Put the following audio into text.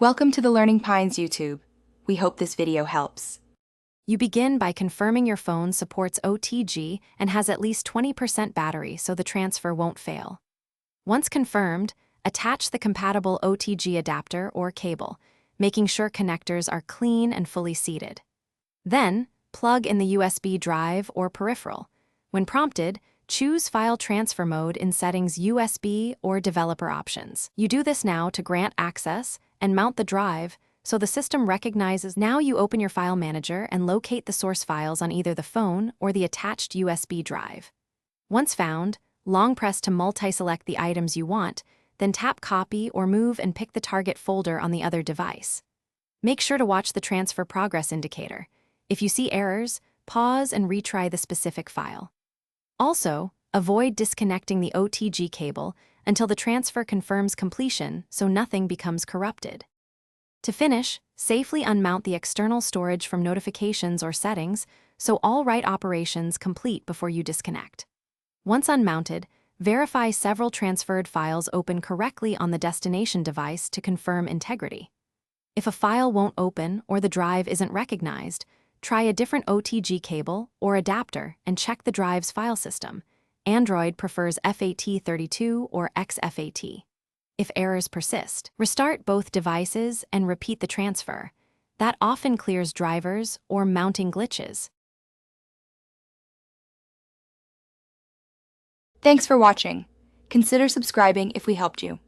Welcome to the Learning Pines YouTube. We hope this video helps. You begin by confirming your phone supports OTG and has at least 20% battery so the transfer won't fail. Once confirmed, attach the compatible OTG adapter or cable, making sure connectors are clean and fully seated. Then, plug in the USB drive or peripheral. When prompted, choose File Transfer Mode in Settings USB or Developer Options. You do this now to grant access and mount the drive so the system recognizes. Now you open your file manager and locate the source files on either the phone or the attached USB drive. Once found, long press to multi-select the items you want, then tap Copy or move and pick the target folder on the other device. Make sure to watch the transfer progress indicator. If you see errors, pause and retry the specific file. Also, avoid disconnecting the OTG cable until the transfer confirms completion so nothing becomes corrupted. To finish, safely unmount the external storage from notifications or settings so all write operations complete before you disconnect. Once unmounted, verify several transferred files open correctly on the destination device to confirm integrity. If a file won't open or the drive isn't recognized, try a different OTG cable or adapter and check the drive's file system. Android prefers FAT32 or XFAT. If errors persist, restart both devices and repeat the transfer. That often clears drivers or mounting glitches. Thanks for watching. Consider subscribing if we helped you.